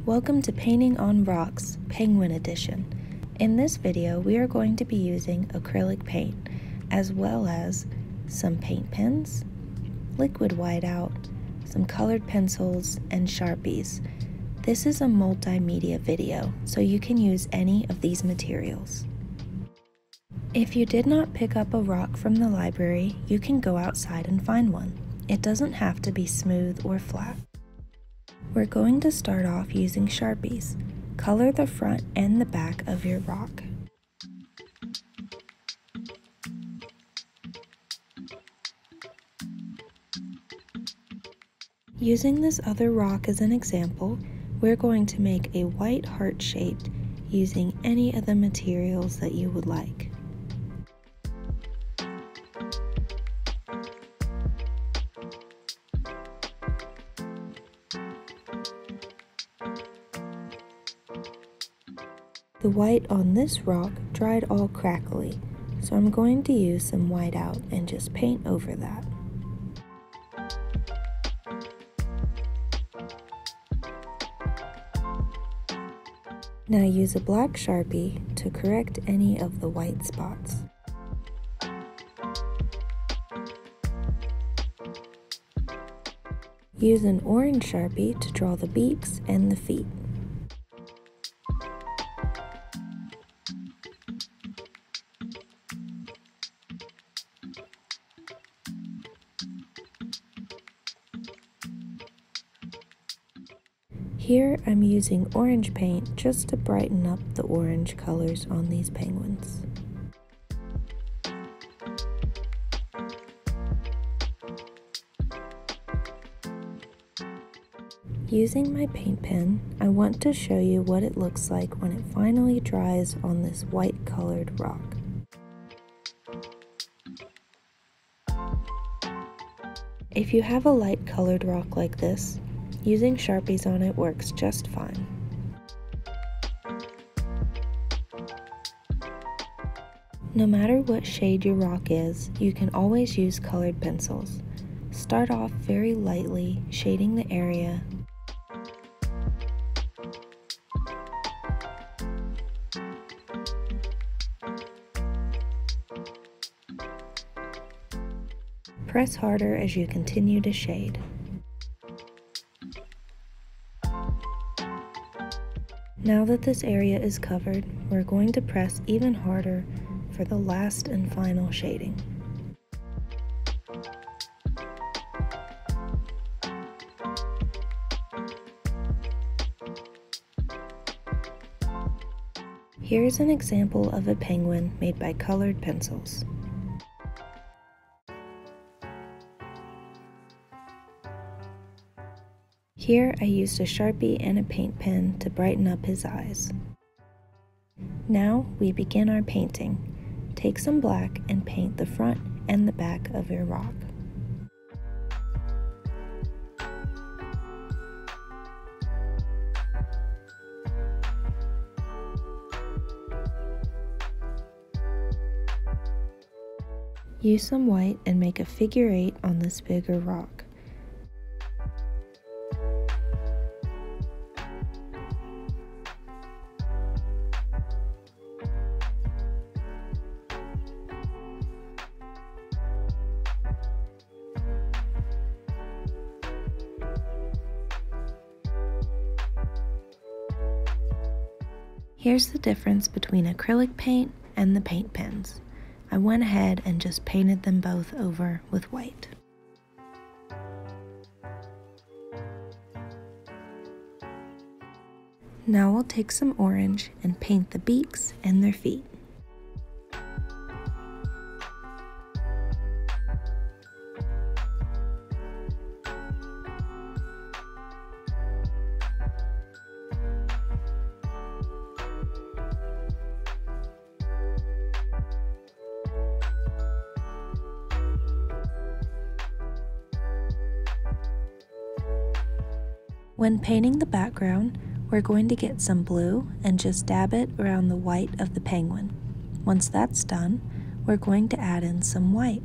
Welcome to Painting on Rocks, Penguin Edition. In this video, we are going to be using acrylic paint, as well as some paint pens, liquid whiteout, some colored pencils, and Sharpies. This is a multimedia video, so you can use any of these materials. If you did not pick up a rock from the library, you can go outside and find one. It doesn't have to be smooth or flat. We're going to start off using Sharpies. Color the front and the back of your rock. Using this other rock as an example, we're going to make a white heart shape using any of the materials that you would like. The white on this rock dried all crackly, so I'm going to use some whiteout and just paint over that. Now use a black Sharpie to correct any of the white spots. Use an orange Sharpie to draw the beaks and the feet. Here I'm using orange paint just to brighten up the orange colors on these penguins. Using my paint pen, I want to show you what it looks like when it finally dries on this white colored rock. If you have a light colored rock like this, using Sharpies on it works just fine. No matter what shade your rock is, you can always use colored pencils. Start off very lightly, shading the area. Press harder as you continue to shade. Now that this area is covered, we're going to press even harder for the last and final shading. Here's an example of a penguin made by colored pencils. Here I used a Sharpie and a paint pen to brighten up his eyes. Now we begin our painting. Take some black and paint the front and the back of your rock. Use some white and make a figure 8 on this bigger rock. Here's the difference between acrylic paint and the paint pens. I went ahead and just painted them both over with white. Now we'll take some orange and paint the beaks and their feet. When painting the background, we're going to get some blue and just dab it around the white of the penguin. Once that's done, we're going to add in some white.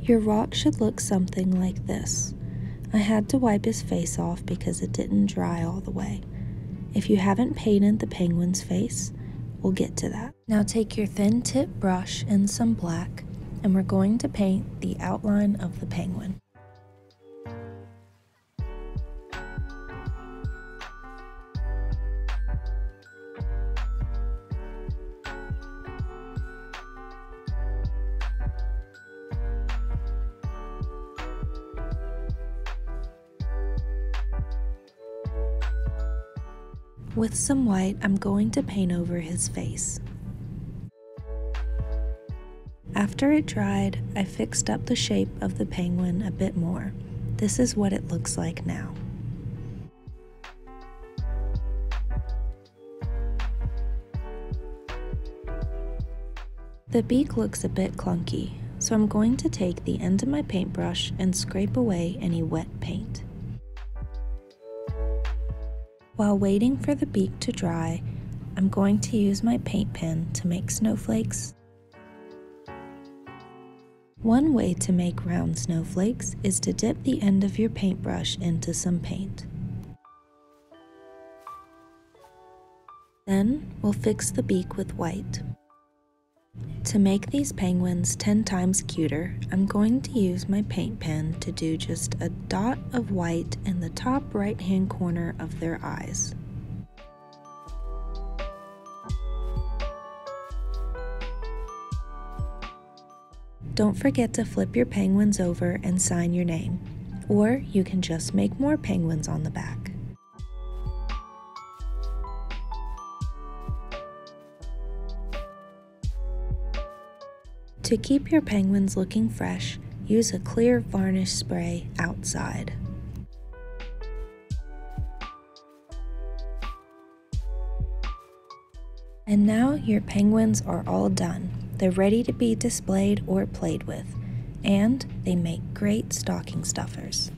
Your rock should look something like this. I had to wipe his face off because it didn't dry all the way. If you haven't painted the penguin's face, we'll get to that. Now take your thin tip brush and some black, and we're going to paint the outline of the penguin. With some white, I'm going to paint over his face. After it dried, I fixed up the shape of the penguin a bit more. This is what it looks like now. The beak looks a bit clunky, so I'm going to take the end of my paintbrush and scrape away any wet paint. While waiting for the beak to dry, I'm going to use my paint pen to make snowflakes. One way to make round snowflakes is to dip the end of your paintbrush into some paint. Then we'll fix the beak with white. To make these penguins 10 times cuter, I'm going to use my paint pen to do just a dot of white in the top right-hand corner of their eyes. Don't forget to flip your penguins over and sign your name, or you can just make more penguins on the back. To keep your penguins looking fresh, use a clear varnish spray outside. And now your penguins are all done. They're ready to be displayed or played with, and they make great stocking stuffers.